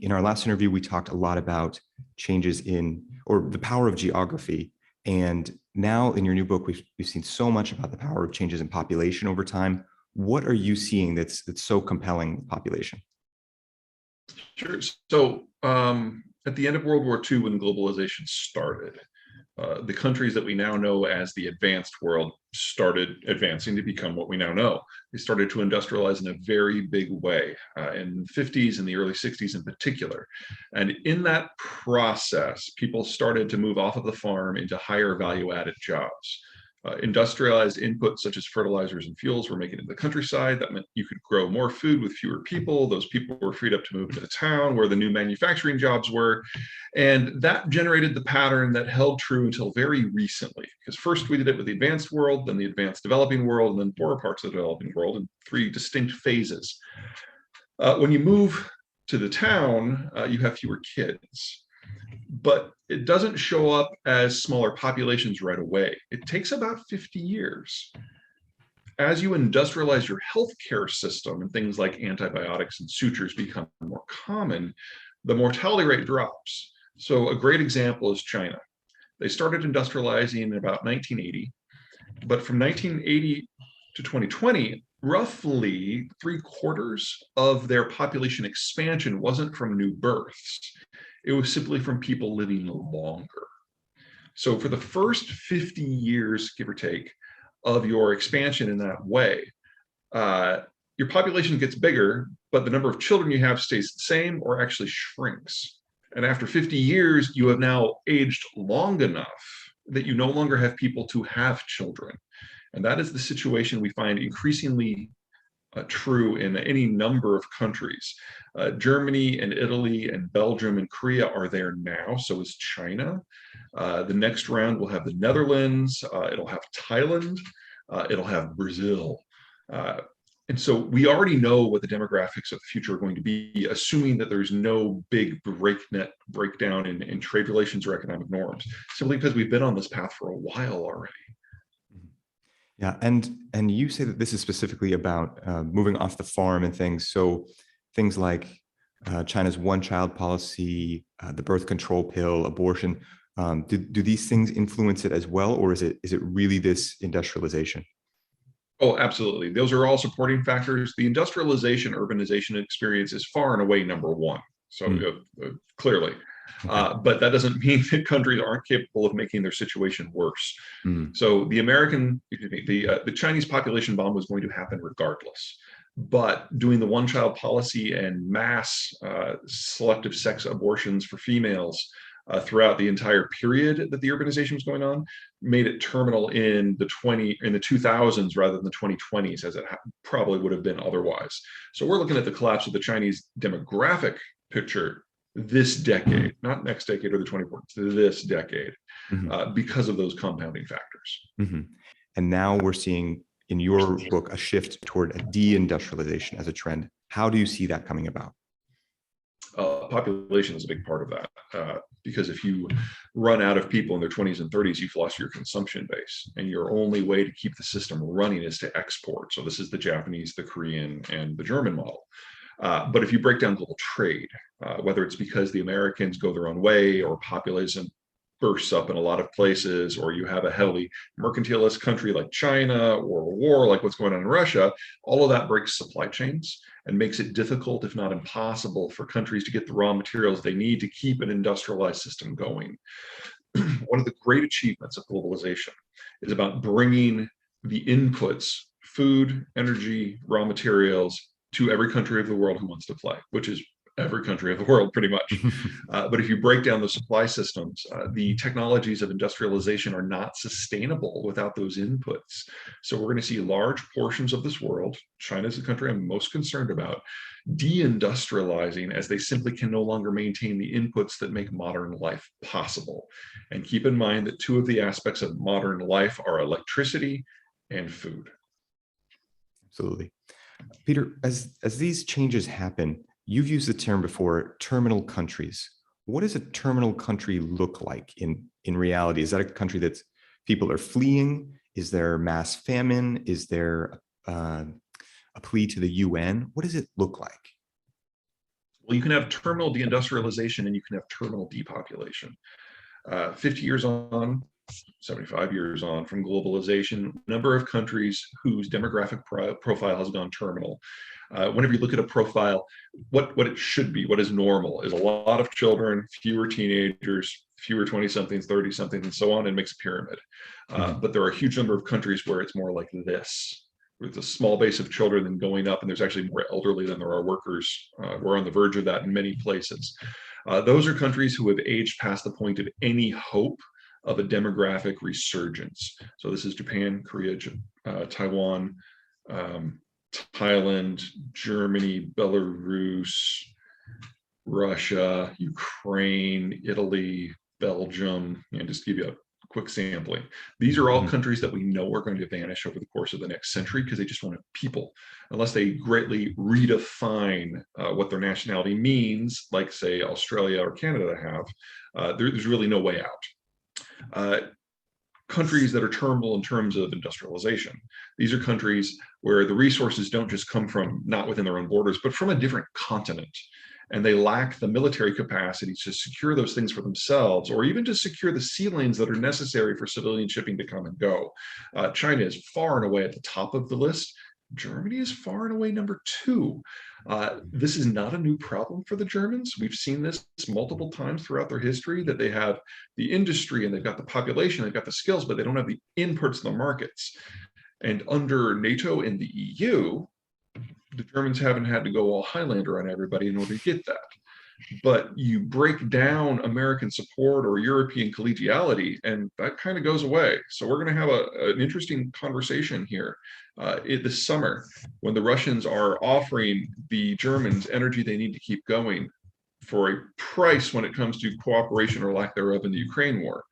In our last interview, we talked a lot about changes in, or the power of geography. And now in your new book, we've seen so much about the power of changes in population over time. What are you seeing that's so compelling with population? Sure. So at the end of World War II, when globalization started, the countries that we now know as the advanced world started advancing to become what we now know. They started to industrialize in a very big way in the 50s and the early 60s in particular. And in that process, people started to move off of the farm into higher value added jobs. Industrialized inputs such as fertilizers and fuels were making it in the countryside. That meant you could grow more food with fewer people. Those people were freed up to move to the town where the new manufacturing jobs were. And that generated the pattern that held true until very recently. Because first we did it with the advanced world, then the advanced developing world, and then poorer parts of the developing world in three distinct phases. When you move to the town, you have fewer kids. But it doesn't show up as smaller populations right away. It takes about 50 years. As you industrialize your healthcare system and things like antibiotics and sutures become more common, the mortality rate drops. So a great example is China. They started industrializing in about 1980, but from 1980 to 2020, roughly 3/4 of their population expansion wasn't from new births. It was simply from people living longer. So for the first 50 years, give or take, of your expansion in that way, your population gets bigger, but the number of children you have stays the same or actually shrinks. And after 50 years, you have now aged long enough that you no longer have people to have children. And that is the situation we find increasingly true in any number of countries. Germany and Italy and Belgium and Korea are there now, so is China. The next round will have the Netherlands, it'll have Thailand, it'll have Brazil. And so we already know what the demographics of the future are going to be, assuming that there's no big breakdown in trade relations or economic norms, simply because we've been on this path for a while already. Yeah, and you say that this is specifically about moving off the farm and things. So things like China's one-child policy, the birth control pill, abortion. Do these things influence it as well, or is it really this industrialization? Oh, absolutely. Those are all supporting factors. The industrialization, urbanization experience is far and away number one. So clearly. Okay. But that doesn't mean that countries aren't capable of making their situation worse. So the Chinese population bomb was going to happen regardless. But doing the one-child policy and mass selective sex abortions for females throughout the entire period that the urbanization was going on made it terminal in the 2000s rather than the 2020s, as it probably would have been otherwise. So we're looking at the collapse of the Chinese demographic picture this decade, not next decade or the 2040s, this decade, because of those compounding factors. And now we're seeing in your book a shift toward a de-industrialization as a trend. How do you see that coming about? Population is a big part of that, because if you run out of people in their 20s and 30s, you've lost your consumption base, and your only way to keep the system running is to export. So this is the Japanese, the Korean, and the German model. But if you break down global trade, whether it's because the Americans go their own way or populism bursts up in a lot of places, or you have a heavily mercantilist country like China or a war like what's going on in Russia, all of that breaks supply chains and makes it difficult, if not impossible, for countries to get the raw materials they need to keep an industrialized system going. One of the great achievements of globalization is about bringing the inputs, food, energy, raw materials, to every country of the world who wants to play, which is every country of the world pretty much. But if you break down the supply systems, the technologies of industrialization are not sustainable without those inputs. So we're going to see large portions of this world, China is the country I'm most concerned about, deindustrializing as they simply can no longer maintain the inputs that make modern life possible. And keep in mind that two of the aspects of modern life are electricity and food. Absolutely. Peter, as these changes happen, you've used the term before, terminal countries. What does a terminal country look like in reality? Is that a country that people are fleeing? Is there mass famine? Is there a plea to the UN? What does it look like? Well, you can have terminal deindustrialization and you can have terminal depopulation. 50 years on, 75 years on from globalization, number of countries whose demographic profile has gone terminal. Whenever you look at a profile, what it should be, what is normal, is a lot of children, fewer teenagers, fewer 20-somethings, 30-somethings, and so on, and makes a pyramid. But there are a huge number of countries where it's more like this, with a small base of children and going up, and there's actually more elderly than there are workers. We're on the verge of that in many places. Those are countries who have aged past the point of any hope of a demographic resurgence. So this is Japan, Korea, Taiwan, Thailand, Germany, Belarus, Russia, Ukraine, Italy, Belgium, and just give you a quick sampling. These are all countries that we know are going to vanish over the course of the next century because they just want people, unless they greatly redefine what their nationality means, like say Australia or Canada have. There's really no way out. Countries that are terminal in terms of industrialization. These are countries where the resources don't just come from not within their own borders, but from a different continent. And they lack the military capacity to secure those things for themselves, or even to secure the sea lanes that are necessary for civilian shipping to come and go. China is far and away at the top of the list. Germany is far and away number 2. This is not a new problem for the Germans. We've seen this multiple times throughout their history, that they have the industry and they've got the population, they've got the skills, but they don't have the inputs in the markets. And under NATO and the EU, the Germans haven't had to go all Highlander on everybody in order to get that. But you break down American support or European collegiality, and that kind of goes away. So we're going to have an interesting conversation here this summer, when the Russians are offering the Germans energy they need to keep going for a price when it comes to cooperation or lack thereof in the Ukraine war.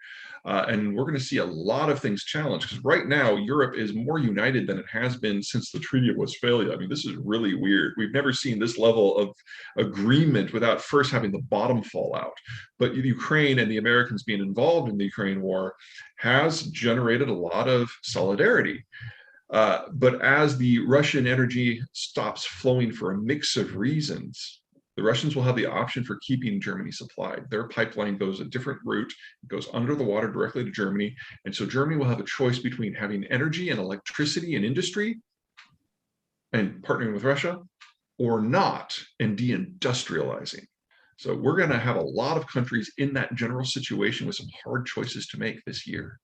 And we're going to see a lot of things challenged, because right now Europe is more united than it has been since the Treaty of Westphalia. I mean, this is really weird. We've never seen this level of agreement without first having the bottom fall out. But Ukraine and the Americans being involved in the Ukraine war has generated a lot of solidarity. But as the Russian energy stops flowing for a mix of reasons, the Russians will have the option for keeping Germany supplied. Their pipeline goes a different route, it goes under the water directly to Germany. And so Germany will have a choice between having energy and electricity and industry and partnering with Russia, or not, and deindustrializing. So we're going to have a lot of countries in that general situation with some hard choices to make this year.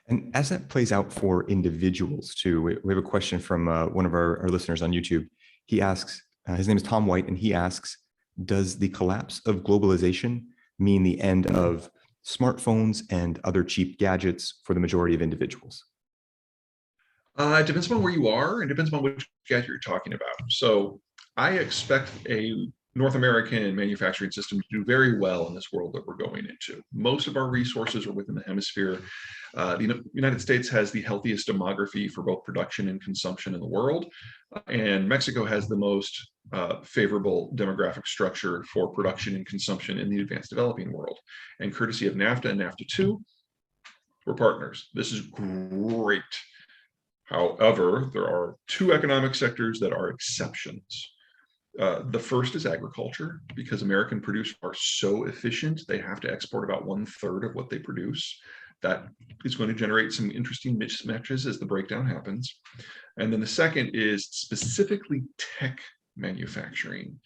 And as that plays out for individuals too, we have a question from one of our listeners on YouTube. He asks, his name is Tom White, and he asks, does the collapse of globalization mean the end of smartphones and other cheap gadgets for the majority of individuals? It depends on where you are, and depends on which gadget you're talking about. So I expect a North American manufacturing system to do very well in this world that we're going into. Most of our resources are within the hemisphere. The United States has the healthiest demography for both production and consumption in the world. And Mexico has the most favorable demographic structure for production and consumption in the advanced developing world. And courtesy of NAFTA and NAFTA 2, we're partners. This is great. However, there are 2 economic sectors that are exceptions. The first is agriculture, because American producers are so efficient, they have to export about 1/3 of what they produce. That is going to generate some interesting mismatches as the breakdown happens. And then the second is specifically tech manufacturing.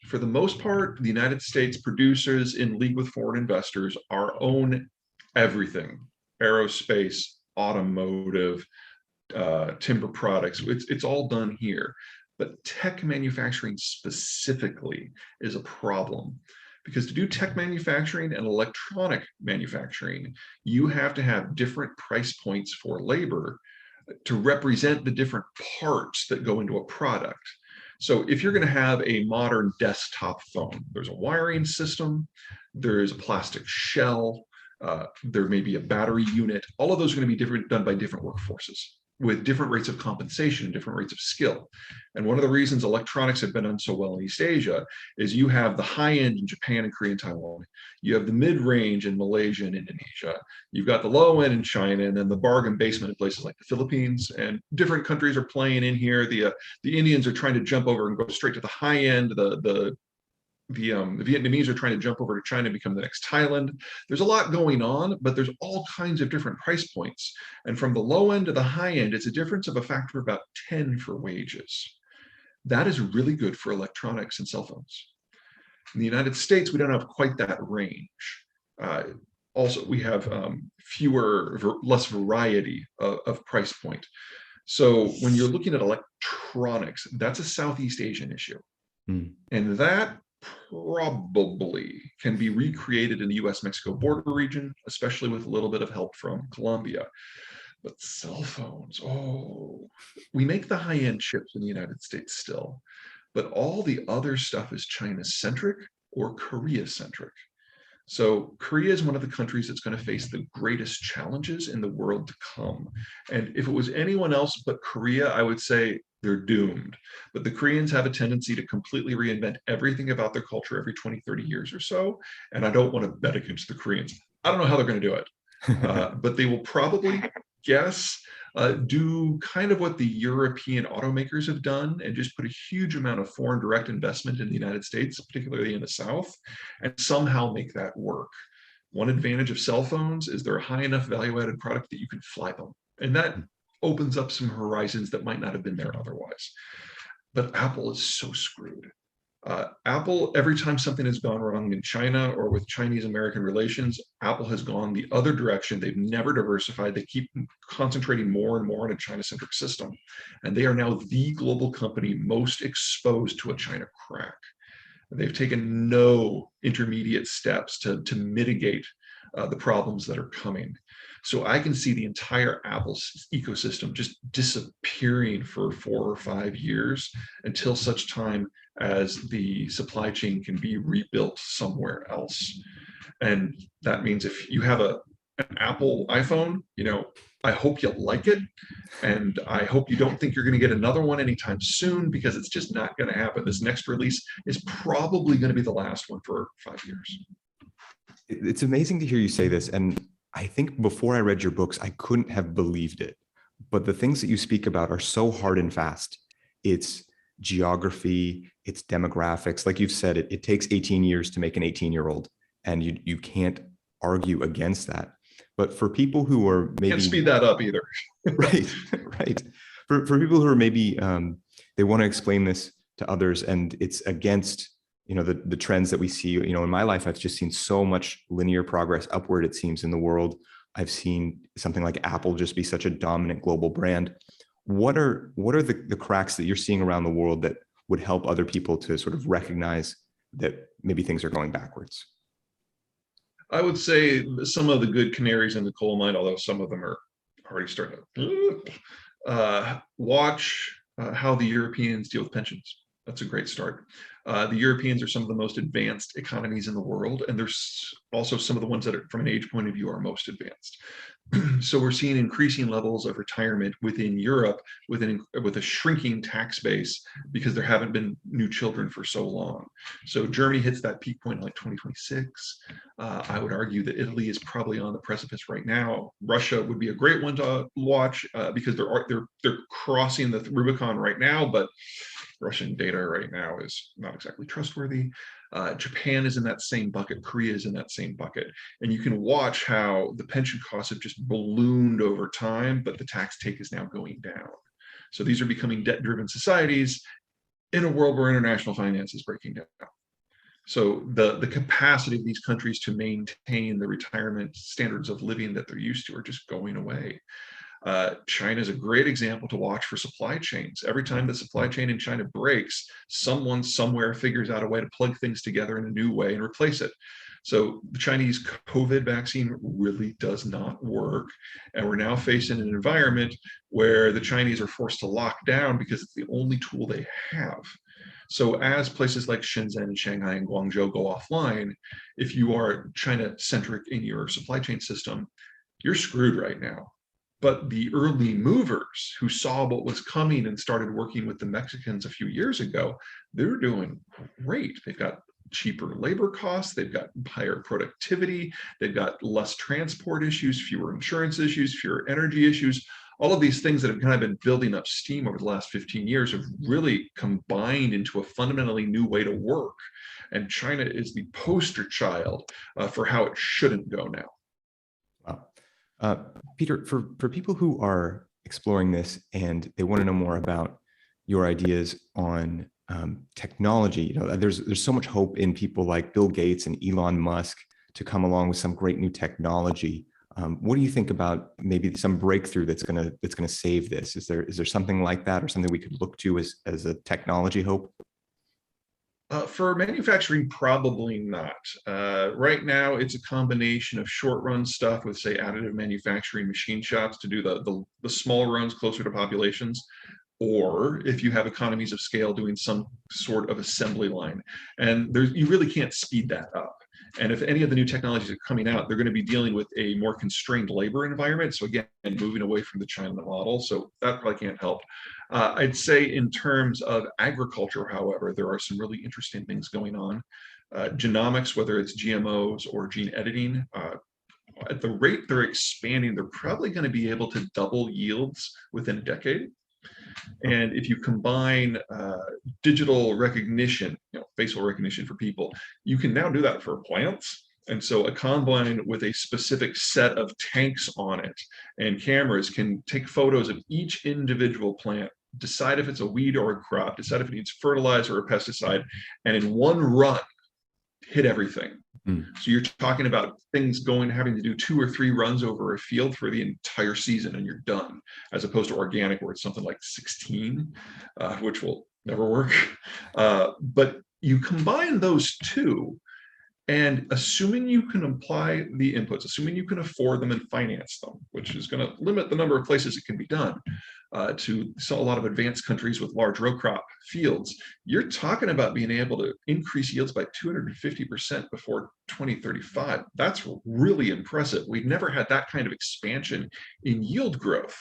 For the most part, the United States producers, in league with foreign investors, own everything: aerospace, automotive, timber products. It's all done here. But tech manufacturing specifically is a problem, because to do tech manufacturing and electronic manufacturing, you have to have different price points for labor to represent the different parts that go into a product. So if you're going to have a modern desktop phone, there's a wiring system, there's a plastic shell, there may be a battery unit. All of those are going to be done by different workforces, with different rates of compensation and different rates of skill. And one of the reasons electronics have been done so well in East Asia is you have the high end in Japan and Korea and Taiwan. You have the mid-range in Malaysia and Indonesia. You've got the low end in China, and then the bargain basement in places like the Philippines. And different countries are playing in here. The Indians are trying to jump over and go straight to the high end, the the Vietnamese are trying to jump over to China and become the next Thailand. There's a lot going on, but there's all kinds of different price points. And from the low end to the high end, it's a difference of a factor of about 10 for wages. That is really good for electronics and cell phones. In the United States, we don't have quite that range. Also, we have less variety of price point. So when you're looking at electronics, that's a Southeast Asian issue. And that probably can be recreated in the US-Mexico border region, especially with a little bit of help from Colombia. But cell phones, oh, we make the high-end chips in the United States still, but all the other stuff is China-centric or Korea-centric. So Korea is one of the countries that's going to face the greatest challenges in the world to come. And if it was anyone else but Korea, I would say they're doomed. But the Koreans have a tendency to completely reinvent everything about their culture every 20, 30 years or so. And I don't want to bet against the Koreans. I don't know how they're going to do it, but they will probably do kind of what the European automakers have done and just put a huge amount of foreign direct investment in the United States, particularly in the South, and somehow make that work. One advantage of cell phones is they're a high enough value-added product that you can fly them. And that opens up some horizons that might not have been there otherwise. But Apple is so screwed. Apple, every time something has gone wrong in China or with Chinese-American relations, Apple has gone the other direction. They've never diversified. They keep concentrating more and more on a China-centric system. And they are now the global company most exposed to a China crack. They've taken no intermediate steps to mitigate the problems that are coming. So I can see the entire Apple ecosystem just disappearing for 4 or 5 years until such time as the supply chain can be rebuilt somewhere else. And that means if you have an Apple iPhone, I hope you like it. And I hope you don't think you're going to get another one anytime soon, because it's just not going to happen. This next release is probably going to be the last one for 5 years. It's amazing to hear you say this. And I think before I read your books, I couldn't have believed it. But the things that you speak about are so hard and fast. It's geography, it's demographics. Like you've said, it takes 18 years to make an 18-year-old, and you can't argue against that. But for people who are maybe— Can't speed that up either. Right, right. For people who are maybe, they want to explain this to others, and it's against the trends that we see. In my life, I've just seen so much linear progress upward, it seems, in the world. I've seen something like Apple just be such a dominant global brand. What are the cracks that you're seeing around the world that would help other people to sort of recognize that maybe things are going backwards? I would say some of the good canaries in the coal mine, although some of them are already starting to watch how the Europeans deal with pensions. That's a great start. The Europeans are some of the most advanced economies in the world, and there's also some of the ones that are, from an age point of view, are most advanced. So we're seeing increasing levels of retirement within Europe with a shrinking tax base because there haven't been new children for so long. So Germany hits that peak point in like 2026. I would argue that Italy is probably on the precipice right now. Russia would be a great one to watch because they're crossing the Rubicon right now, but Russian data right now is not exactly trustworthy. Japan is in that same bucket. Korea is in that same bucket. And you can watch how the pension costs have just ballooned over time, but the tax take is now going down. So these are becoming debt-driven societies in a world where international finance is breaking down. So the capacity of these countries to maintain the retirement standards of living that they're used to are just going away. China is a great example to watch for supply chains. Every time the supply chain in China breaks, someone somewhere figures out a way to plug things together in a new way and replace it. So the Chinese COVID vaccine really does not work. And we're now facing an environment where the Chinese are forced to lock down because it's the only tool they have. So as places like Shenzhen and Shanghai and Guangzhou go offline, if you are China-centric in your supply chain system, you're screwed right now. But the early movers who saw what was coming and started working with the Mexicans a few years ago, they're doing great. They've got cheaper labor costs, they've got higher productivity, they've got less transport issues, fewer insurance issues, fewer energy issues. all of these things that have kind of been building up steam over the last 15 years have really combined into a fundamentally new way to work. And China is the poster child for how it shouldn't go now. Wow. Peter, for people who are exploring this and they want to know more about your ideas on technology, you know, there's so much hope in people like Bill Gates and Elon Musk to come along with some great new technology. What do you think about maybe some breakthrough that's gonna save this? Is there something like that, or something we could look to as a technology hope? For manufacturing, probably not. Right now, it's a combination of short-run stuff with, say, additive manufacturing machine shops to do the small runs closer to populations, or if you have economies of scale, doing some sort of assembly line. And you really can't speed that up. And if any of the new technologies are coming out, they're going to be dealing with a more constrained labor environment. So again, moving away from the China model. So that probably can't help. I'd say in terms of agriculture, however, there are some really interesting things going on. Genomics, whether it's GMOs or gene editing, at the rate they're expanding, they're probably going to be able to double yields within a decade. And if you combine digital recognition, facial recognition for people, you can now do that for plants. And so a combine with a specific set of tanks on it and cameras can take photos of each individual plant, decide if it's a weed or a crop, decide if it needs fertilizer or pesticide, and in one run, hit everything. So you're talking about things having to do 2 or 3 runs over a field for the entire season and you're done, as opposed to organic where it's something like 16, which will never work. But you combine those two, and assuming you can apply the inputs, assuming you can afford them and finance them, which is going to limit the number of places it can be done, to a lot of advanced countries with large row crop fields, you're talking about being able to increase yields by 250% before 2035. That's really impressive. We've never had that kind of expansion in yield growth.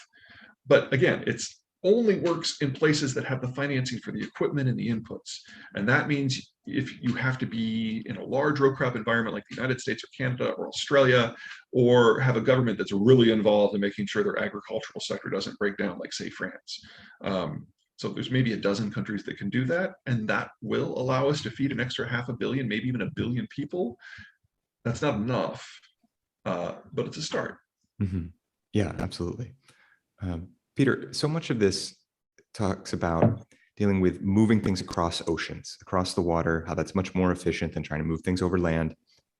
But again, it's only works in places that have the financing for the equipment and the inputs. And that means if you have to be in a large row crop environment like the United States or Canada or Australia, or have a government that's really involved in making sure their agricultural sector doesn't break down, like say France. So there's maybe a dozen countries that can do that, and that will allow us to feed an extra 500 million, maybe even 1 billion people. That's not enough, but it's a start. Mm-hmm. Yeah, absolutely. Peter, so much of this talks about dealing with moving things across oceans, across the water, how that's much more efficient than trying to move things over land.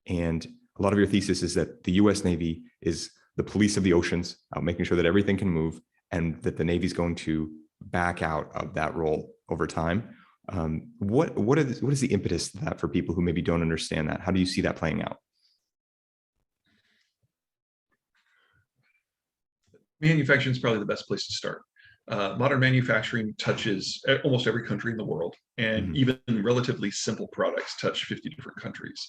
And a lot of your thesis is that the US Navy is the police of the oceans, making sure that everything can move, and that the Navy is going to back out of that role over time. What is the impetus to that for people who maybe don't understand that? How do you see that playing out? Manufacturing is probably the best place to start. Modern manufacturing touches almost every country in the world, and even relatively simple products touch 50 different countries.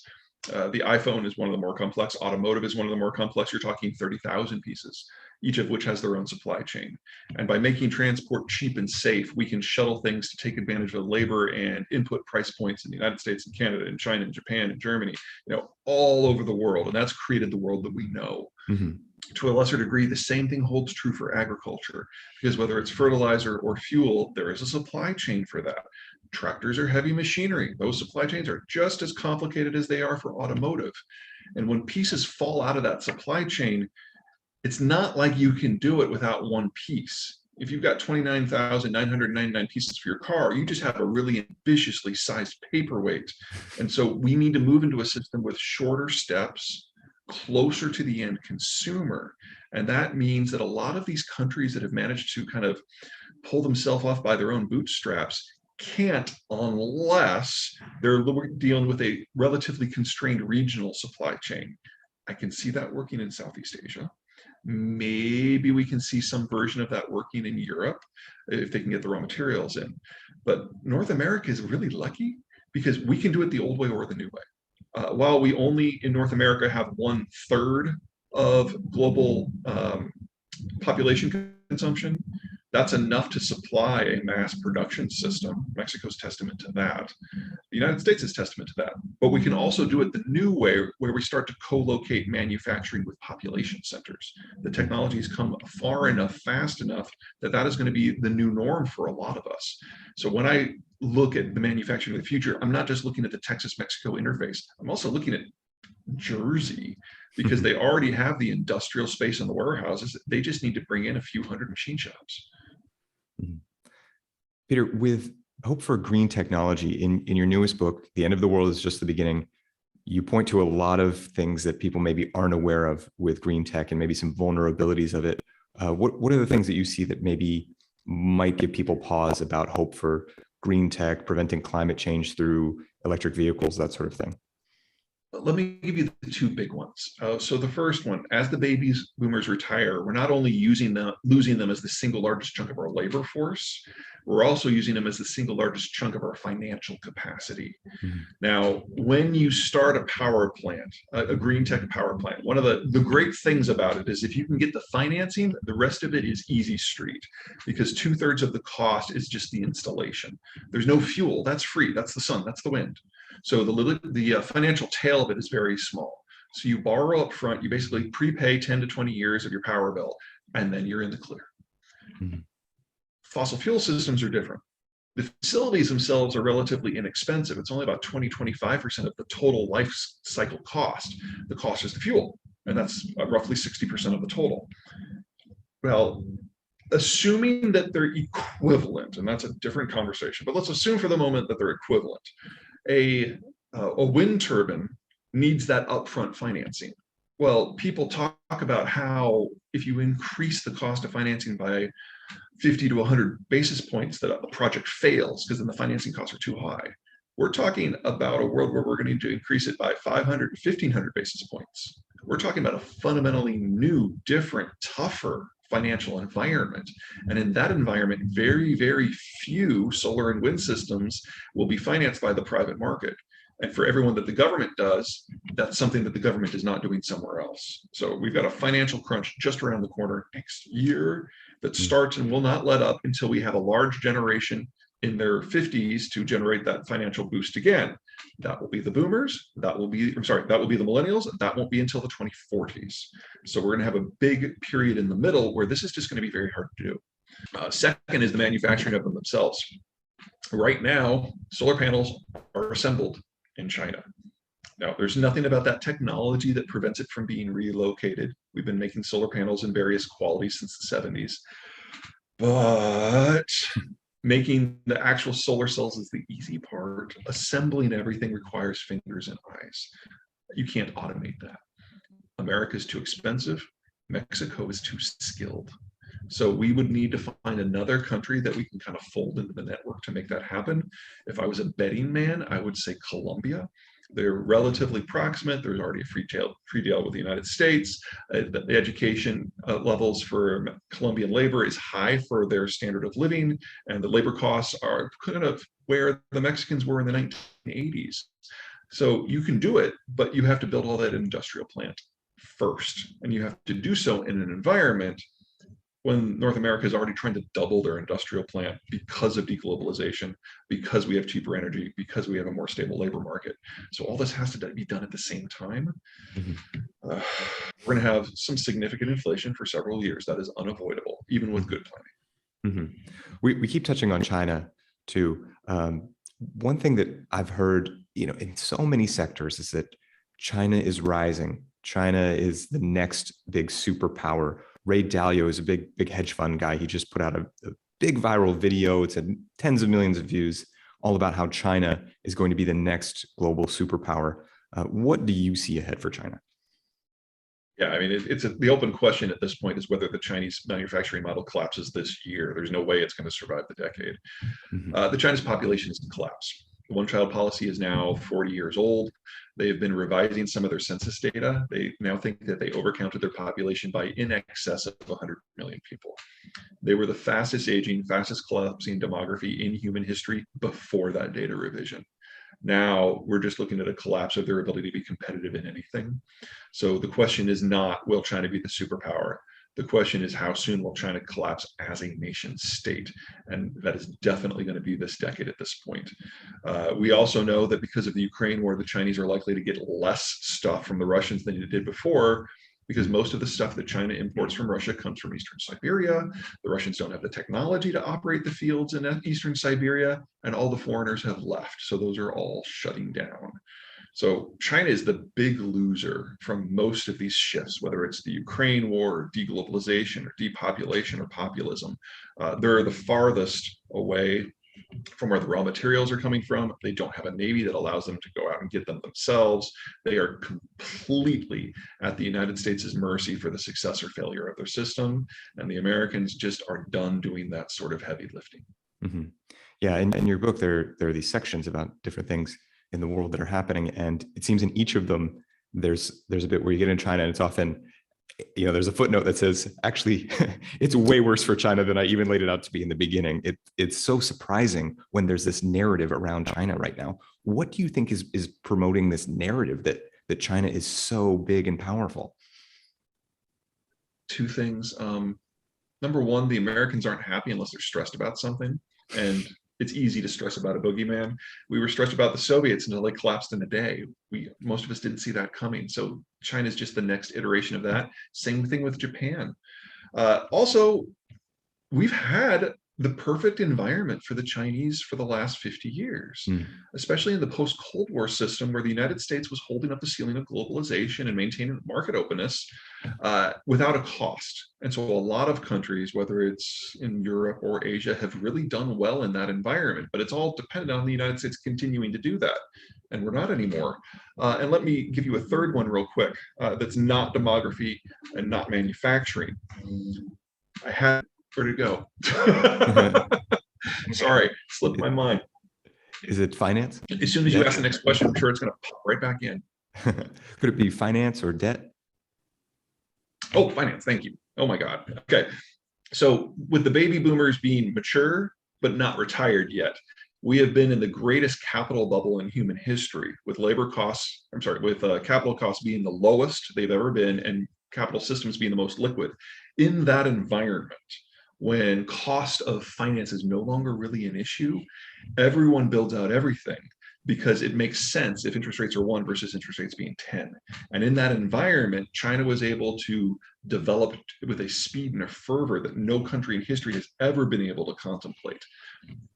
The iPhone is one of the more complex. Automotive is one of the more complex. You're talking 30,000 pieces, each of which has their own supply chain. And by making transport cheap and safe, we can shuttle things to take advantage of labor and input price points in the United States and Canada and China and Japan and Germany, all over the world. And that's created the world that we know. To a lesser degree, the same thing holds true for agriculture, because whether it's fertilizer or fuel, there is a supply chain for that. Tractors are heavy machinery. Those supply chains are just as complicated as they are for automotive. And when pieces fall out of that supply chain, it's not like you can do it without one piece. If you've got 29,999 pieces for your car, you just have a really ambitiously sized paperweight. And so we need to move into a system with shorter steps, closer to the end consumer. And that means that a lot of these countries that have managed to kind of pull themselves off by their own bootstraps can't, unless they're dealing with a relatively constrained regional supply chain. I can see that working in Southeast Asia. Maybe we can see some version of that working in Europe if they can get the raw materials in. But North America is really lucky because we can do it the old way or the new way. While we only in North America have 1/3 of global population consumption, That's enough to supply a mass production system. Mexico's testament to that. The United States is testament to that. But we can also do it the new way, where we start to co-locate manufacturing with population centers. The technologies come far enough, fast enough, that that is going to be the new norm for a lot of us. So when I look at the manufacturing of the future, I'm not just looking at the Texas-Mexico interface. I'm also looking at Jersey, because they already have the industrial space in the warehouses. They just need to bring in a few hundred machine shops. Peter, with hope for green technology, in your newest book, The End of the World is Just the Beginning, you point to a lot of things that people maybe aren't aware of with green tech and maybe some vulnerabilities of it. What are the things that you see that maybe might give people pause about hope for green tech, preventing climate change through electric vehicles, that sort of thing? Let me give you the two big ones. So the first one, as the babies boomers retire, we're not only losing them as the single largest chunk of our labor force, we're also using them as the single largest chunk of our financial capacity. Mm-hmm. Now, when you start a power plant, a green tech power plant, one of the great things about it is if you can get the financing, the rest of it is easy street, because 2/3 of the cost is just the installation. There's no fuel, that's free, that's the sun, that's the wind. So the financial tail of it is very small. So you borrow up front, you basically prepay 10 to 20 years of your power bill, and then you're in the clear. Mm-hmm. Fossil fuel systems are different. The facilities themselves are relatively inexpensive. It's only about 20-25% of the total life cycle cost. The cost is the fuel, and that's roughly 60% of the total. Well, assuming that they're equivalent, and that's a different conversation, but let's assume for the moment that they're equivalent. A wind turbine needs that upfront financing. Well, people talk about how if you increase the cost of financing by 50 to 100 basis points, that a project fails because then the financing costs are too high. We're talking about a world where we're going to increase it by 500 to 1,500 basis points. We're talking about a fundamentally new, different, tougher financial environment. And in that environment, very, very few solar and wind systems will be financed by the private market. And for everyone that the government does, that's something that the government is not doing somewhere else. So we've got a financial crunch just around the corner next year that starts and will not let up until we have a large generation in their 50s to generate that financial boost again. That will be the boomers, that will be the millennials, that won't be until the 2040s. So we're gonna have a big period in the middle where this is just gonna be very hard to do. Second is the manufacturing of them themselves. Right now, solar panels are assembled in China. Now, there's nothing about that technology that prevents it from being relocated. We've been making solar panels in various qualities since the 70s. But making the actual solar cells is the easy part. Assembling everything requires fingers and eyes. You can't automate that. America is too expensive. Mexico is too skilled. So we would need to find another country that we can kind of fold into the network to make that happen. If I was a betting man, I would say Colombia. They're relatively proximate. There's already a free deal with the United States. The education levels for Colombian labor is high for their standard of living, and the labor costs are kind of where the Mexicans were in the 1980s. So you can do it, but you have to build all that industrial plant first, and you have to do so in an environment when North America is already trying to double their industrial plant because of deglobalization, because we have cheaper energy, because we have a more stable labor market. So all this has to be done at the same time. We're going to have some significant inflation for several years. That is unavoidable, even with good planning. We keep touching on China too. One thing that I've heard, in so many sectors is that China is rising. China is the next big superpower. Ray Dalio is a big hedge fund guy. He just put out a big viral video. It's had tens of millions of views, all about how China is going to be the next global superpower. What do you see ahead for China? Yeah, I mean, the open question at this point is whether the Chinese manufacturing model collapses this year. There's no way it's going to survive the decade. The Chinese population is in collapse. The one-child policy is now 40 years old. They've been revising some of their census data. They now think that they overcounted their population by in excess of 100 million people. They were the fastest aging, fastest collapsing demography in human history before that data revision. Now we're just looking at a collapse of their ability to be competitive in anything. So the question is not, will China be the superpower? The question is, how soon will China collapse as a nation state? And that is definitely going to be this decade at this point. We also know that because of the Ukraine war, the Chinese are likely to get less stuff from the Russians than they did before, because most of the stuff that China imports from Russia comes from Eastern Siberia. The Russians don't have the technology to operate the fields in Eastern Siberia, and all the foreigners have left. So those are all shutting down. So China is the big loser from most of these shifts, whether it's the Ukraine war, or deglobalization, or depopulation, or populism. They're the farthest away from where the raw materials are coming from. They don't have a navy that allows them to go out and get them themselves. They are completely at the United States' mercy for the success or failure of their system. And the Americans just are done doing that sort of heavy lifting. Mm-hmm. Yeah, in your book, there are these sections about different things in the world that are happening, and it seems in each of them there's a bit where you get in China, and it's often, there's a footnote that says, actually, it's way worse for China than I even laid it out to be in the beginning. It's so surprising when there's this narrative around China right now. What do you think is promoting this narrative that China is so big and powerful? Two things. Number one, the Americans aren't happy unless they're stressed about something. And it's easy to stress about a boogeyman. We were stressed about the Soviets until they collapsed in a day. Most of us didn't see that coming. So China's just the next iteration of that. Same thing with Japan. Also, we've had the perfect environment for the Chinese for the last 50 years, especially in the post-Cold War system, where the United States was holding up the ceiling of globalization and maintaining market openness without a cost. And so a lot of countries, whether it's in Europe or Asia, have really done well in that environment, but it's all dependent on the United States continuing to do that. And we're not anymore. And let me give you a third one real quick that's not demography and not manufacturing. I had Where'd it go? Sorry, slipped my mind. Is it finance? As soon as you ask the next question, I'm sure it's going to pop right back in. Could it be finance or debt? Oh, finance. Thank you. Oh my God. Okay. So with the baby boomers being mature, but not retired yet, we have been in the greatest capital bubble in human history, with capital costs being the lowest they've ever been and capital systems being the most liquid. In that environment, when cost of finance is no longer really an issue, everyone builds out everything because it makes sense if interest rates are 1 versus interest rates being 10. And in that environment, China was able to develop with a speed and a fervor that no country in history has ever been able to contemplate.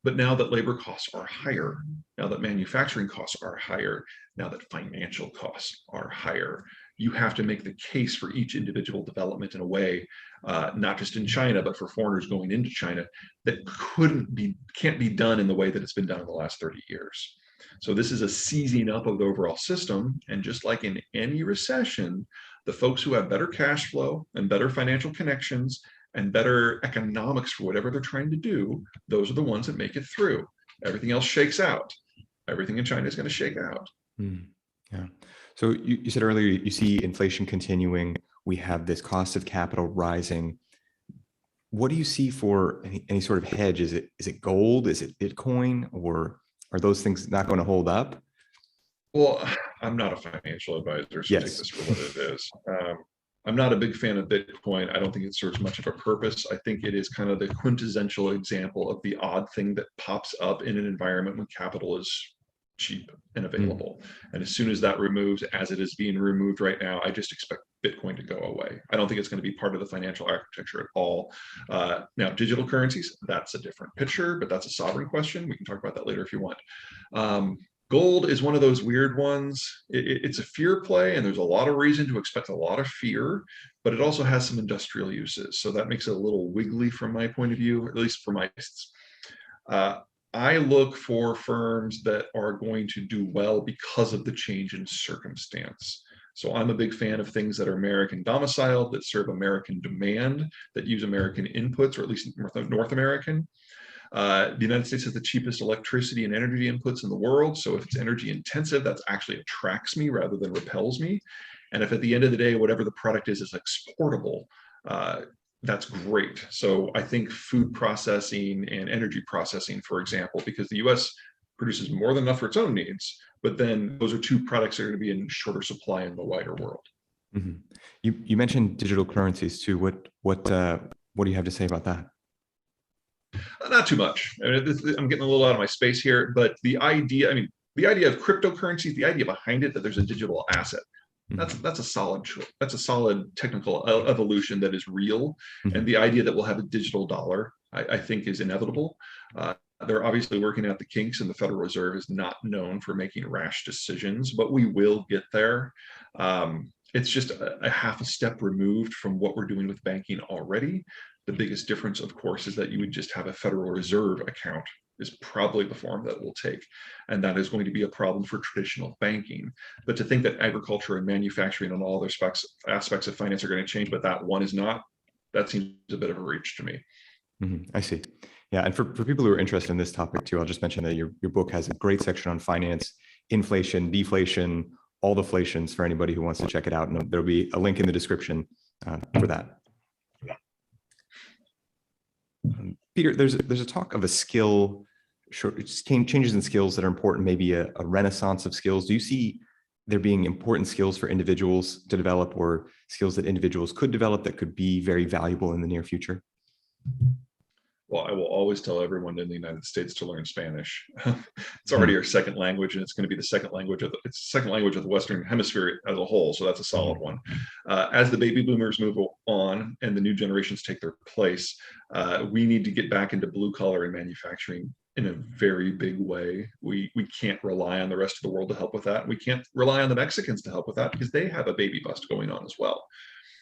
But now that labor costs are higher, now that manufacturing costs are higher, now that financial costs are higher, you have to make the case for each individual development in a way, not just in China, but for foreigners going into China, that can't be done in the way that it's been done in the last 30 years. So this is a seizing up of the overall system. And just like in any recession, the folks who have better cash flow and better financial connections and better economics for whatever they're trying to do, those are the ones that make it through. Everything else shakes out. Everything in China is going to shake out. Yeah. So you said earlier, you see inflation continuing. We have this cost of capital rising. What do you see for any sort of hedge? Is it gold? Is it Bitcoin? Or are those things not going to hold up? Well, I'm not a financial advisor, so take this for what it is. I'm not a big fan of Bitcoin. I don't think it serves much of a purpose. I think it is kind of the quintessential example of the odd thing that pops up in an environment when capital is cheap and available. And as soon as that removes, as it is being removed right now, I just expect Bitcoin to go away. I don't think it's going to be part of the financial architecture at all. Now, digital currencies, that's a different picture, but that's a sovereign question. We can talk about that later if you want. Gold is one of those weird ones. It's a fear play, and there's a lot of reason to expect a lot of fear, but it also has some industrial uses. So that makes it a little wiggly from my point of view, at least for my tastes. I look for firms that are going to do well because of the change in circumstance. So I'm a big fan of things that are American domiciled, that serve American demand, that use American inputs, or at least North American. The United States has the cheapest electricity and energy inputs in the world. So if it's energy intensive, that actually attracts me rather than repels me. And if at the end of the day, whatever the product is exportable, that's great. So I think food processing and energy processing, for example, because the US produces more than enough for its own needs, but then those are two products that are going to be in shorter supply in the wider world. Mhm. You mentioned digital currencies too. What do you have to say about that? Not too much. I mean, I'm getting a little out of my space here, but the idea, I mean, the idea of cryptocurrencies, the idea behind it that there's a digital asset, Mhm. that's a solid that's a solid technical evolution that is real. And Mhm. the idea that we'll have a digital dollar, I think, is inevitable. They're obviously working out the kinks, and the Federal Reserve is not known for making rash decisions, but we will get there. It's just a half a step removed from what we're doing with banking already. The biggest difference, of course, is that you would just have a Federal Reserve account is probably the form that it will take. And that is going to be a problem for traditional banking. But to think that agriculture and manufacturing and all other aspects of finance are going to change, but that one is not, that seems a bit of a reach to me. I see. Yeah, and for people who are interested in this topic too, I'll just mention that your book has a great section on finance, inflation, deflation, all the flations for anybody who wants to check it out. And there'll be a link in the description for that. Peter, there's a talk of a skill, changes in skills that are important, maybe a renaissance of skills. Do you see there being important skills for individuals to develop, or skills that individuals could develop that could be very valuable in the near future? Well, I will always tell everyone in the United States to learn Spanish. It's already Mhm. our second language, and it's going to be the second language of it's the second language of the Western Hemisphere as a whole. So that's a solid one. As the baby boomers move on and the new generations take their place, we need to get back into blue collar and manufacturing in a very big way. We can't rely on the rest of the world to help with that. We can't rely on the Mexicans to help with that because they have a baby bust going on as well.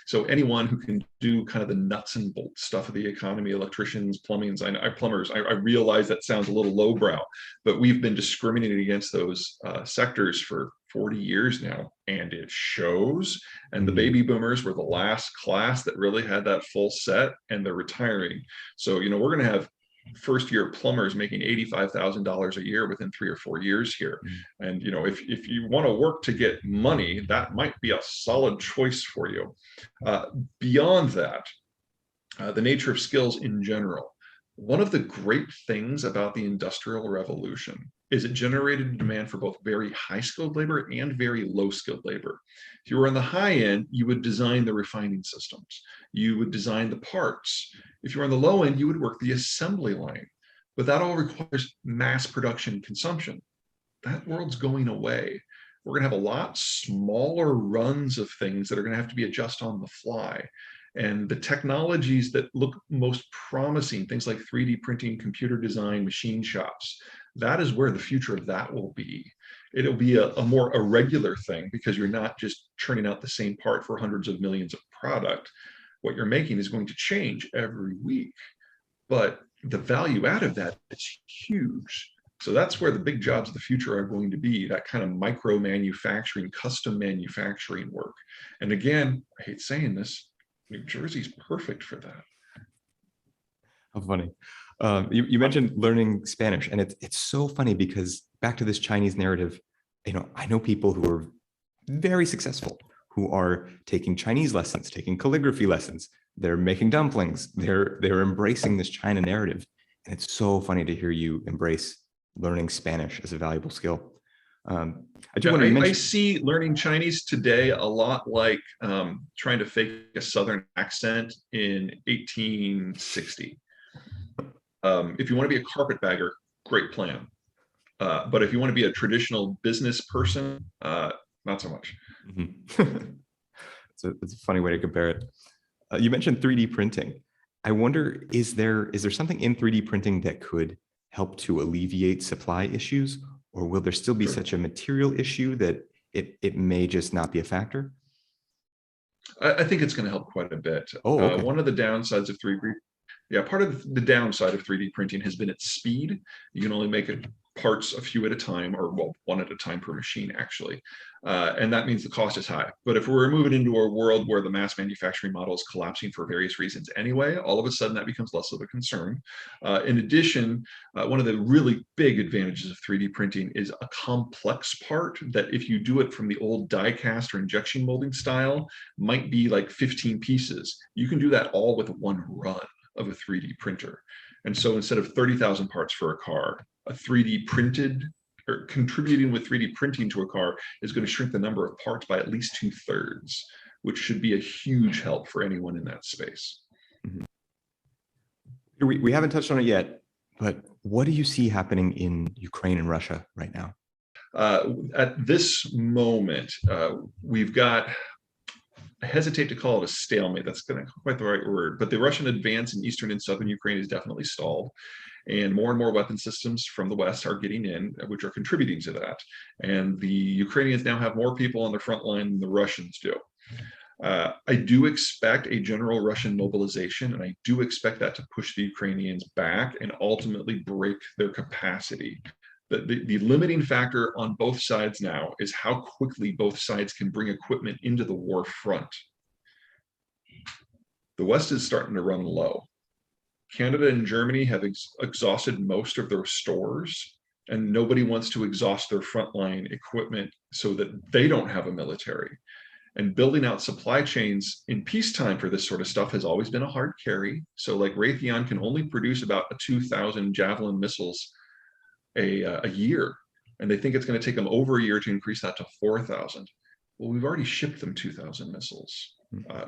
So anyone who can do kind of the nuts and bolts stuff of the economy, electricians, plumbings, plumbers, I realize that sounds a little lowbrow, but we've been discriminating against those sectors for 40 years now, and it shows. And the baby boomers were the last class that really had that full set, and they're retiring. So, we're going to have first year plumbers making $85,000 a year within 3 or 4 years here. And if you want to work to get money, that might be a solid choice for you. Beyond that, the nature of skills in general. One of the great things about the Industrial Revolution is it generated a demand for both very high skilled labor and very low skilled labor. If you were on the high end, you would design the refining systems, you would design the parts. If you were on the low end, you would work the assembly line. But that all requires mass production consumption. That world's going away. We're going to have a lot smaller runs of things that are going to have to be adjusted on the fly. And the technologies that look most promising, things like 3D printing, computer design, machine shops, that is where the future of that will be. It'll be a more irregular thing because you're not just churning out the same part for hundreds of millions of product. What you're making is going to change every week, but the value out of that is huge. So that's where the big jobs of the future are going to be, that kind of micro manufacturing, custom manufacturing work. And again, I hate saying this, New Jersey's perfect for that. How funny. You mentioned learning Spanish, and it's so funny because back to this Chinese narrative, I know people who are very successful who are taking Chinese lessons, taking calligraphy lessons. They're making dumplings. They're embracing this China narrative, and it's so funny to hear you embrace learning Spanish as a valuable skill. I do Yeah, want to I mention. see learning Chinese today a lot like trying to fake a Southern accent in 1860. If you want to be a carpetbagger, great plan. But if you want to be a traditional business person, not so much. It's a funny way to compare it. You mentioned 3D printing. I wonder, is there something in 3D printing that could help to alleviate supply issues, or will there still be such a material issue that it may just not be a factor? I think it's going to help quite a bit. Oh, okay. One of the downsides of 3D, yeah, part of the downside of 3D printing has been its speed. You can only make it parts a few at a time, or well, one at a time per machine, actually. And that means the cost is high. But if we're moving into a world where the mass manufacturing model is collapsing for various reasons anyway, all of a sudden that becomes less of a concern. In addition, one of the really big advantages of 3D printing is a complex part that if you do it from the old die cast or injection molding style, might be like 15 pieces. You can do that all with one run of a 3D printer. And so instead of 30,000 parts for a car, a 3D printed or contributing with 3D printing to a car is going to shrink the number of parts by at least 2/3, which should be a huge help for anyone in that space. Mhm. We haven't touched on it yet, but what do you see happening in Ukraine and Russia right now? At this moment, we've got, I hesitate to call it a stalemate. That's not quite the right word, but the Russian advance in eastern and southern Ukraine is definitely stalled. And more weapon systems from the West are getting in, which are contributing to that. And the Ukrainians now have more people on the front line than the Russians do. I do expect a general Russian mobilization, and I do expect that to push the Ukrainians back and ultimately break their capacity. The limiting factor on both sides now is how quickly both sides can bring equipment into the war front. The West is starting to run low. Canada and Germany have exhausted most of their stores, and nobody wants to exhaust their frontline equipment so that they don't have a military. And building out supply chains in peacetime for this sort of stuff has always been a hard carry. So like Raytheon can only produce about 2,000 Javelin missiles a year. And they think it's going to take them over a year to increase that to 4,000. Well, we've already shipped them 2,000 missiles.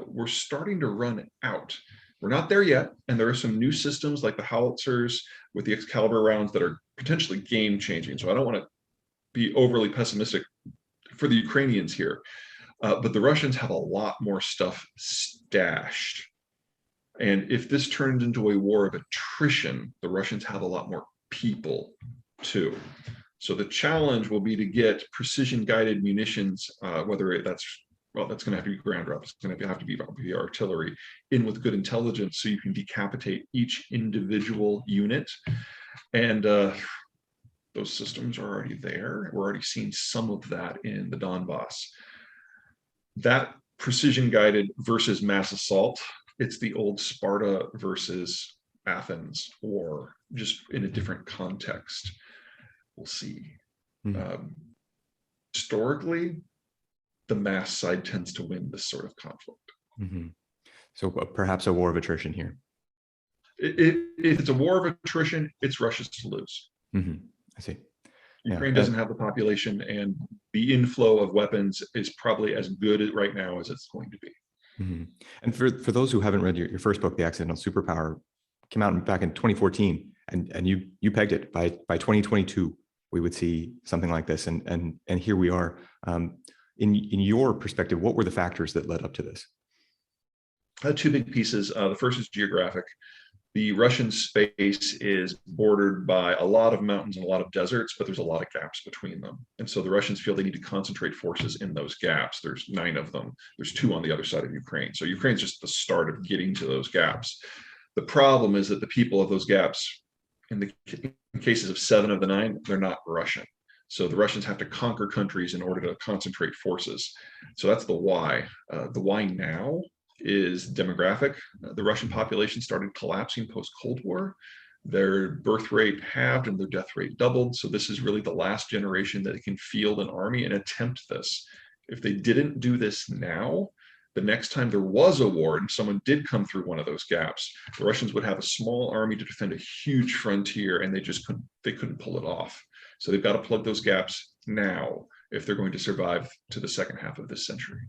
We're starting to run out. We're not there yet. And there are some new systems like the howitzers with the Excalibur rounds that are potentially game changing. So I don't want to be overly pessimistic for the Ukrainians here. But the Russians have a lot more stuff stashed. And if this turns into a war of attrition, the Russians have a lot more people too. So the challenge will be to get precision guided munitions, whether that's going to have to be ground up, it's going to have to be artillery, in with good intelligence so you can decapitate each individual unit. And those systems are already there. We're already seeing some of that in the Donbass. That precision guided versus mass assault, it's the old Sparta versus Athens, or just in a different context. We'll see. Historically, the mass side tends to win this sort of conflict. So perhaps a war of attrition here. If it's a war of attrition, it's Russia's to lose. I see. Ukraine doesn't have the population, and the inflow of weapons is probably as good right now as it's going to be. And for those who haven't read your first book, The Accidental Superpower, came out back in 2014, and you pegged it by 2022 we would see something like this, and here we are. In your perspective, what were the factors that led up to this? Two big pieces. The first is geographic. The Russian space is bordered by a lot of mountains and a lot of deserts, but there's a lot of gaps between them. And so the Russians feel they need to concentrate forces in those gaps. There's 9 of them. There's 2 on the other side of Ukraine. So Ukraine's just the start of getting to those gaps. The problem is that the people of those gaps, in cases of 7 of the 9, they're not Russian. So the Russians have to conquer countries in order to concentrate forces. So that's the why. The why now is demographic. The Russian population started collapsing post-Cold War. Their birth rate halved and their death rate doubled. So this is really the last generation that can field an army and attempt this. If they didn't do this now, the next time there was a war and someone did come through one of those gaps, the Russians would have a small army to defend a huge frontier, and they couldn't pull it off. So they've got to plug those gaps now if they're going to survive to the second half of this century.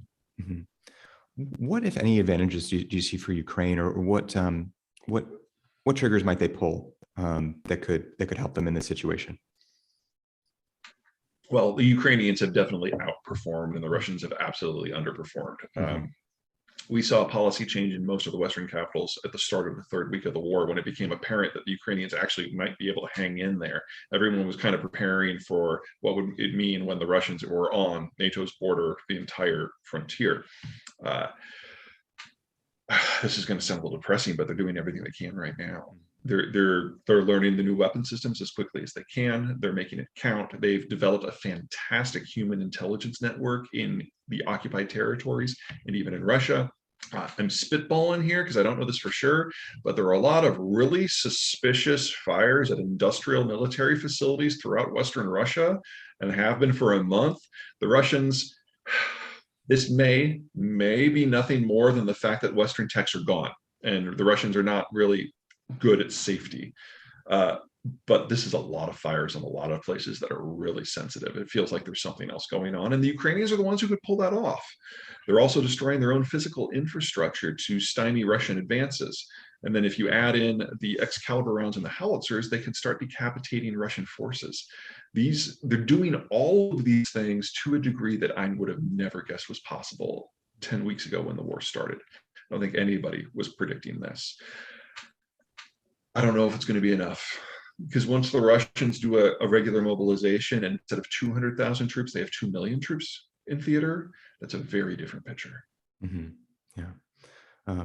What, if any, advantages do you see for Ukraine, or what triggers might they pull that could help them in this situation? Well, the Ukrainians have definitely outperformed, and the Russians have absolutely underperformed. We saw a policy change in most of the Western capitals at the start of the 3rd week of the war, when it became apparent that the Ukrainians actually might be able to hang in there. Everyone was kind of preparing for what would it mean when the Russians were on NATO's border, the entire frontier. This is going to sound a little depressing, but they're doing everything they can right now. They're learning the new weapon systems as quickly as they can. They're making it count. They've developed a fantastic human intelligence network in the occupied territories and even in Russia. I'm spitballing here because I don't know this for sure, but there are a lot of really suspicious fires at industrial military facilities throughout Western Russia, and have been for a month. The Russians, this may be nothing more than the fact that Western techs are gone, and the Russians are not really good at safety. But this is a lot of fires in a lot of places that are really sensitive. It feels like there's something else going on. And the Ukrainians are the ones who could pull that off. They're also destroying their own physical infrastructure to stymie Russian advances. And then if you add in the Excalibur rounds and the howitzers, they can start decapitating Russian forces. They're doing all of these things to a degree that I would have never guessed was possible 10 weeks ago when the war started. I don't think anybody was predicting this. I don't know if it's going to be enough, because once the Russians do a regular mobilization, and instead of 200,000 troops, they have 2 million troops in theater, that's a very different picture. Mm-hmm. Yeah.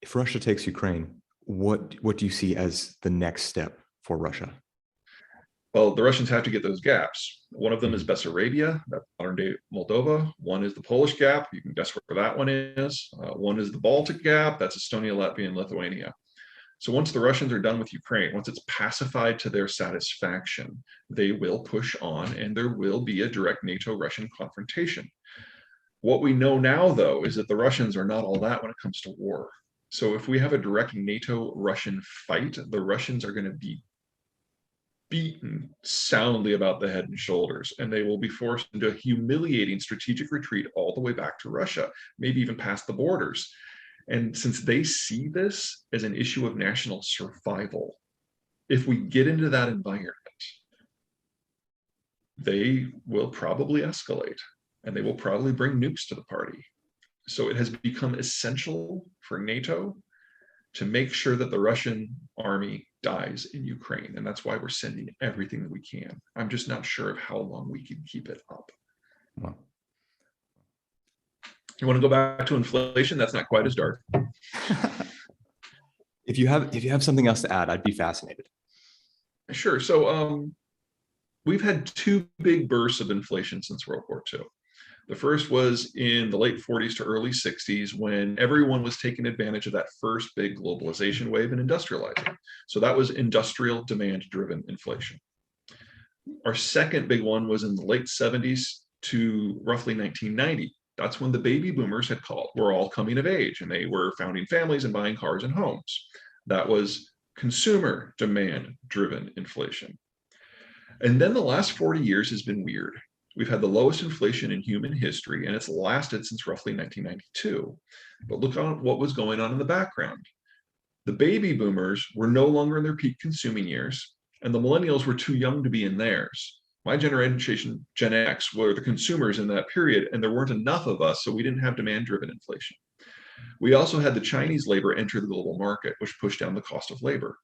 If Russia takes Ukraine, what do you see as the next step for Russia? Well, the Russians have to get those gaps. One of them is Bessarabia, that's modern day Moldova. One is the Polish gap. You can guess where that one is. One is the Baltic gap. That's Estonia, Latvia, and Lithuania. So once the Russians are done with Ukraine, once it's pacified to their satisfaction, they will push on and there will be a direct NATO-Russian confrontation. What we know now, though, is that the Russians are not all that when it comes to war. So if we have a direct NATO-Russian fight, the Russians are going to be beaten soundly about the head and shoulders, and they will be forced into a humiliating strategic retreat all the way back to Russia, maybe even past the borders. And since they see this as an issue of national survival, if we get into that environment, they will probably escalate and they will probably bring nukes to the party. So it has become essential for NATO to make sure that the Russian army dies in Ukraine. And that's why we're sending everything that we can. I'm just not sure of how long we can keep it up. Wow. You want to go back to inflation? That's not quite as dark. If you have something else to add, I'd be fascinated. Sure. So we've had two big bursts of inflation since World War II. The first was in the late 40s to early 60s when everyone was taking advantage of that first big globalization wave and industrializing. So that was industrial demand-driven inflation. Our second big one was in the late 70s to roughly 1990. That's when the baby boomers were all coming of age and they were founding families and buying cars and homes. That was consumer demand-driven inflation. And then the last 40 years has been weird. We've had the lowest inflation in human history, and it's lasted since roughly 1992. But look at what was going on in the background. The baby boomers were no longer in their peak consuming years, and the millennials were too young to be in theirs. My generation, Gen X, were the consumers in that period, and there weren't enough of us, so we didn't have demand-driven inflation. We also had the Chinese labor enter the global market, which pushed down the cost of labor.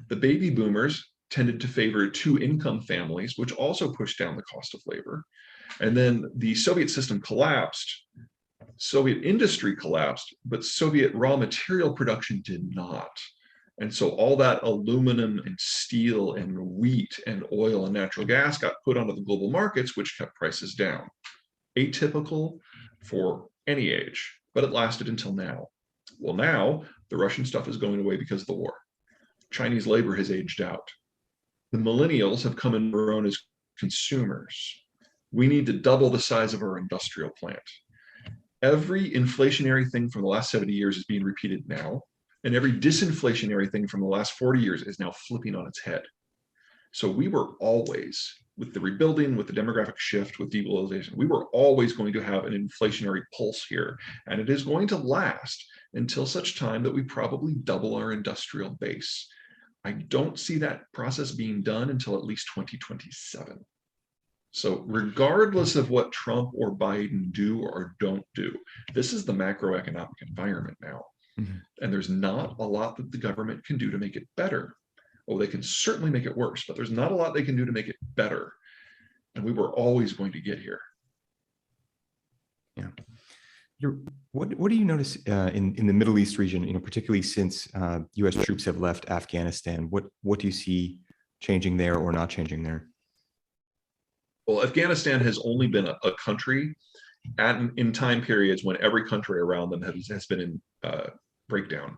The baby boomers tended to favor two-income families, which also pushed down the cost of labor. And then the Soviet system collapsed, Soviet industry collapsed, but Soviet raw material production did not. And so all that aluminum and steel and wheat and oil and natural gas got put onto the global markets, which kept prices down. Atypical for any age, but it lasted until now. Well, now the Russian stuff is going away because of the war. Chinese labor has aged out. The millennials have come in their own as consumers. We need to double the size of our industrial plant. Every inflationary thing from the last 70 years is being repeated now, and every disinflationary thing from the last 40 years is now flipping on its head. So we were always, with the rebuilding, with the demographic shift, with deglobalization, we were always going to have an inflationary pulse here, and it is going to last until such time that we probably double our industrial base. I don't see that process being done until at least 2027. So regardless of what Trump or Biden do or don't do, this is the macroeconomic environment now. Mm-hmm. And there's not a lot that the government can do to make it better. Oh, they can certainly make it worse, but there's not a lot they can do to make it better. And we were always going to get here. Yeah. What do you notice in the Middle East region, particularly since U.S. troops have left Afghanistan? What do you see changing there or not changing there? Well, Afghanistan has only been a country in time periods when every country around them has been in breakdown.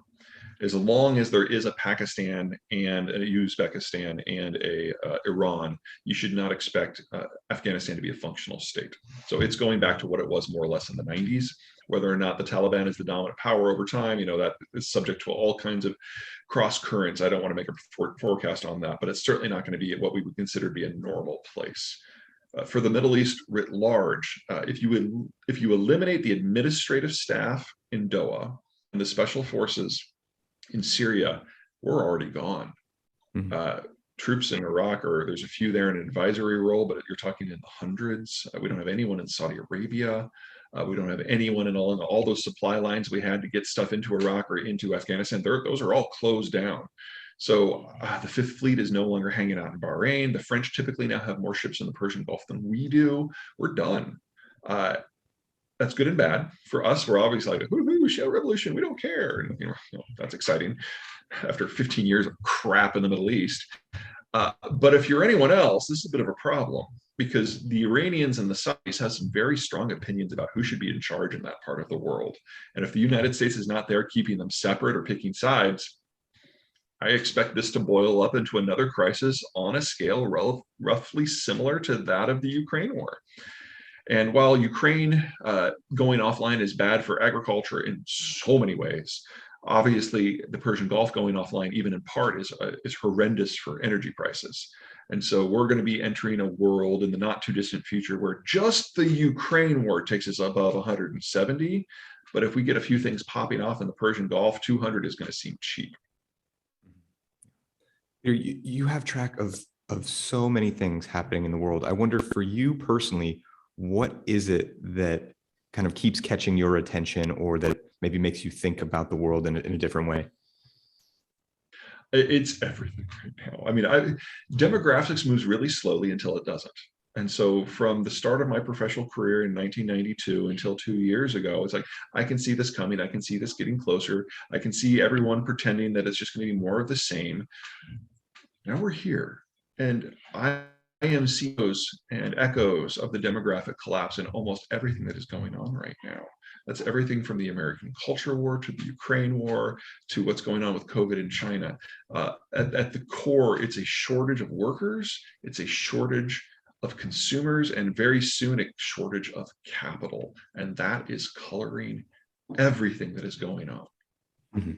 As long as there is a Pakistan and a Uzbekistan and a Iran, you should not expect Afghanistan to be a functional state. So it's going back to what it was more or less in the 90s. Whether or not the Taliban is the dominant power over time, that is subject to all kinds of cross currents. I don't want to make a forecast on that, but it's certainly not going to be what we would consider to be a normal place. For the Middle East writ large, if you eliminate the administrative staff in Doha and the special forces in Syria, we're already gone. Troops in Iraq, there's a few there in an advisory role, but you're talking in the hundreds. We don't have anyone in Saudi Arabia. We don't have anyone in all those supply lines we had to get stuff into Iraq or into Afghanistan. Those are all closed down. So the Fifth Fleet is no longer hanging out in Bahrain. The French typically now have more ships in the Persian Gulf than we do. We're done. That's good and bad. For us, we're obviously like, woohoo, shale revolution, we don't care. And, that's exciting after 15 years of crap in the Middle East. But if you're anyone else, this is a bit of a problem, because the Iranians and the Saudis have some very strong opinions about who should be in charge in that part of the world. And if the United States is not there keeping them separate or picking sides, I expect this to boil up into another crisis on a scale roughly similar to that of the Ukraine war. And while Ukraine going offline is bad for agriculture in so many ways, obviously the Persian Gulf going offline, even in part, is horrendous for energy prices. And so we're going to be entering a world in the not too distant future where just the Ukraine war takes us above 170. But if we get a few things popping off in the Persian Gulf, 200 is going to seem cheap. You have track of so many things happening in the world. I wonder, for you personally, what is it that kind of keeps catching your attention, or that maybe makes you think about the world in a different way? It's everything right now. I mean, demographics moves really slowly until it doesn't. And so from the start of my professional career in 1992 until 2 years ago, it's like, I can see this coming. I can see this getting closer. I can see everyone pretending that it's just going to be more of the same. Now we're here. And I am seeing those and echoes of the demographic collapse in almost everything that is going on right now. That's everything from the American culture war to the Ukraine war to what's going on with COVID in China. At the core, it's a shortage of workers, it's a shortage of consumers, and very soon a shortage of capital. And that is coloring everything that is going on. Mm-hmm.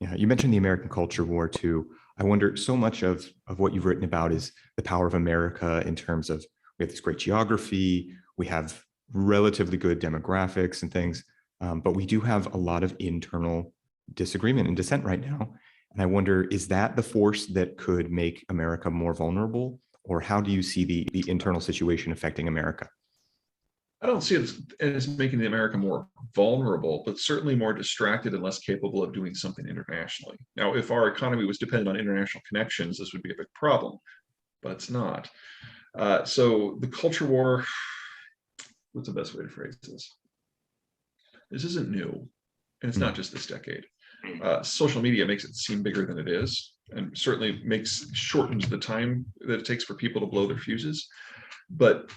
Yeah, you mentioned the American culture war too. I wonder, so much of what you've written about is the power of America in terms of, we have this great geography, we have relatively good demographics and things, but we do have a lot of internal disagreement and dissent right now. And I wonder, is that the force that could make America more vulnerable? Or how do you see the internal situation affecting America? I don't see it as making America more vulnerable, but certainly more distracted and less capable of doing something internationally. Now, if our economy was dependent on international connections, this would be a big problem, but it's not. So the culture war, what's the best way to phrase this? This isn't new, and it's not just this decade. Social media makes it seem bigger than it is, and certainly shortens the time that it takes for people to blow their fuses. But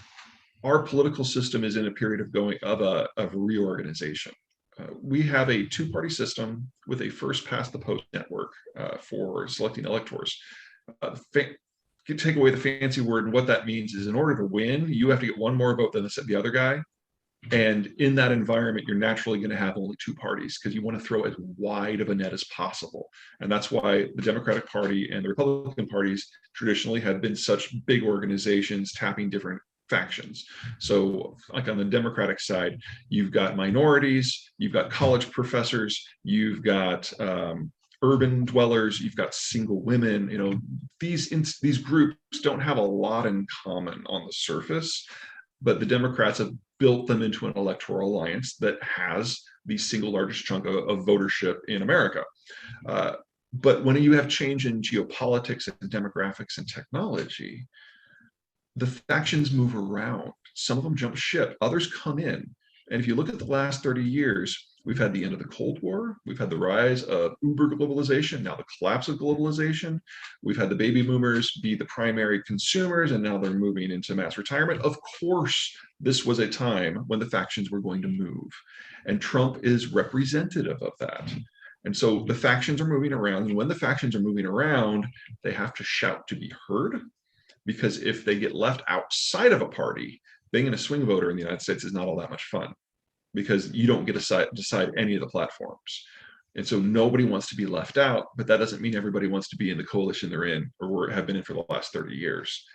our political system is in a period of reorganization. We have a two-party system with a first past the post network for selecting electors. Take away the fancy word, and what that means is, in order to win, you have to get one more vote than the other guy. And in that environment, you're naturally going to have only two parties, because you want to throw as wide of a net as possible. And that's why the Democratic Party and the Republican parties traditionally have been such big organizations tapping different factions. So like on the Democratic side, you've got minorities, you've got college professors, you've got urban dwellers, you've got single women. These groups don't have a lot in common on the surface, but the Democrats have built them into an electoral alliance that has the single largest chunk of votership in America. But when you have change in geopolitics and demographics and technology, the factions move around. Some of them jump ship, others come in. And if you look at the last 30 years, we've had the end of the Cold War, we've had the rise of uber globalization, now the collapse of globalization, we've had the baby boomers be the primary consumers, and now they're moving into mass retirement. Of course, this was a time when the factions were going to move, and Trump is representative of that. And so the factions are moving around. And when the factions are moving around, they have to shout to be heard, because if they get left outside of a party, being a swing voter in the United States is not all that much fun, because you don't get to decide any of the platforms. And so nobody wants to be left out, but that doesn't mean everybody wants to be in the coalition they're in or have been in for the last 30 years.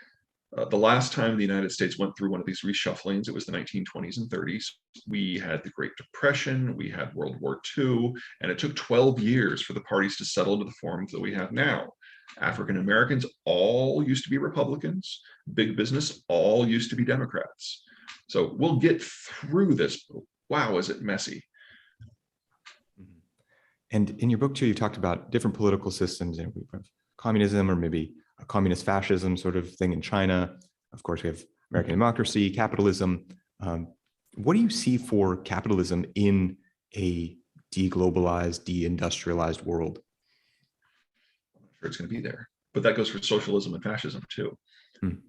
The last time the United States went through one of these reshufflings, it was the 1920s and 30s. We had the Great Depression, we had World War II, and it took 12 years for the parties to settle into the forms that we have now. African Americans all used to be Republicans, big business all used to be Democrats. So we'll get through this. Wow, is it messy? And in your book too, you talked about different political systems, and we have communism, or maybe a communist fascism sort of thing in China. Of course, we have American democracy, capitalism. What do you see for capitalism in a deglobalized, deindustrialized world? I'm not sure it's going to be there, but that goes for socialism and fascism too.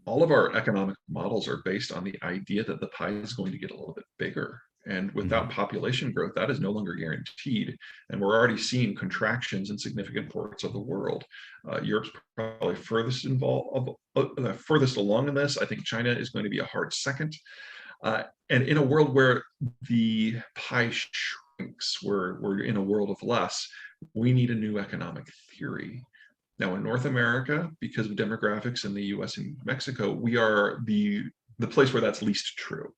All of our economic models are based on the idea that the pie is going to get a little bit bigger. And without population growth, that is no longer guaranteed. And we're already seeing contractions in significant parts of the world. Europe's probably furthest along in this. I think China is going to be a hard second. And in a world where the pie shrinks, we're in a world of less, we need a new economic theory. Now, in North America, because of demographics in the US and Mexico, we are the place where that's least true.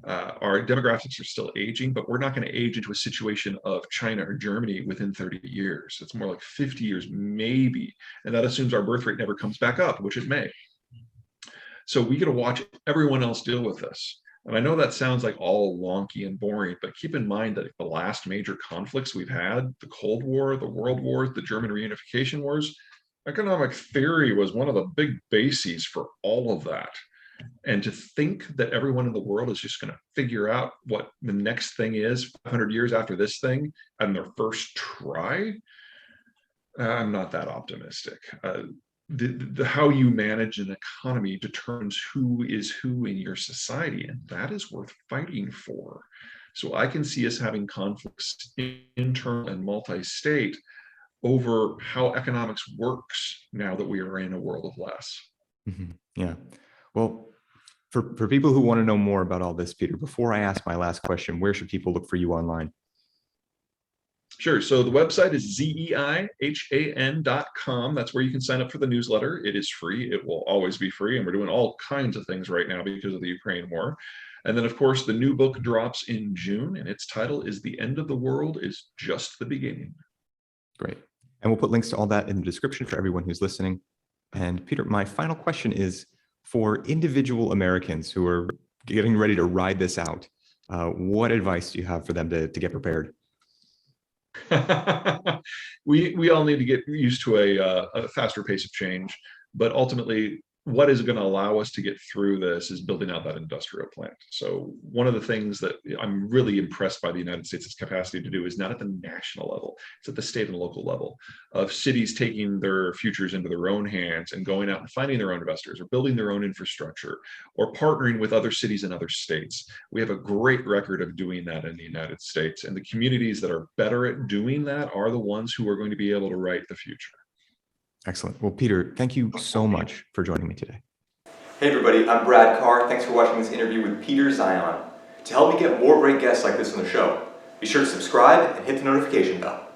Our demographics are still aging, but we're not going to age into a situation of China or Germany within 30 years. It's more like 50 years, maybe. And that assumes our birth rate never comes back up, which it may. So we get to watch everyone else deal with this. And I know that sounds like all wonky and boring, but keep in mind that the last major conflicts we've had, the Cold War, the World Wars, the German reunification wars, economic theory was one of the big bases for all of that. And to think that everyone in the world is just going to figure out what the next thing is 500 years after this thing on their first try, I'm not that optimistic. The how you manage an economy determines who is who in your society, and that is worth fighting for. So I can see us having conflicts internal and multi-state over how economics works now that we are in a world of less. Yeah. Well, for people who want to know more about all this, Peter, before I ask my last question, where should people look for you online? Sure. So the website is zeihan.com. That's where you can sign up for the newsletter. It is free. It will always be free. And we're doing all kinds of things right now because of the Ukraine war. And then, of course, the new book drops in June, and its title is The End of the World is Just the Beginning. Great. And we'll put links to all that in the description for everyone who's listening. And Peter, my final question is, for individual Americans who are getting ready to ride this out, what advice do you have for them to get prepared? We all need to get used to a faster pace of change, but ultimately, what is going to allow us to get through this is building out that industrial plant. So one of the things that I'm really impressed by the United States' capacity to do is not at the national level, it's at the state and local level, of cities taking their futures into their own hands and going out and finding their own investors, or building their own infrastructure, or partnering with other cities and other states. We have a great record of doing that in the United States, and the communities that are better at doing that are the ones who are going to be able to write the future. Excellent. Well, Peter, thank you so much for joining me today. Hey everybody, I'm Brad Carr. Thanks for watching this interview with Peter Zeihan. To help me get more great guests like this on the show, be sure to subscribe and hit the notification bell.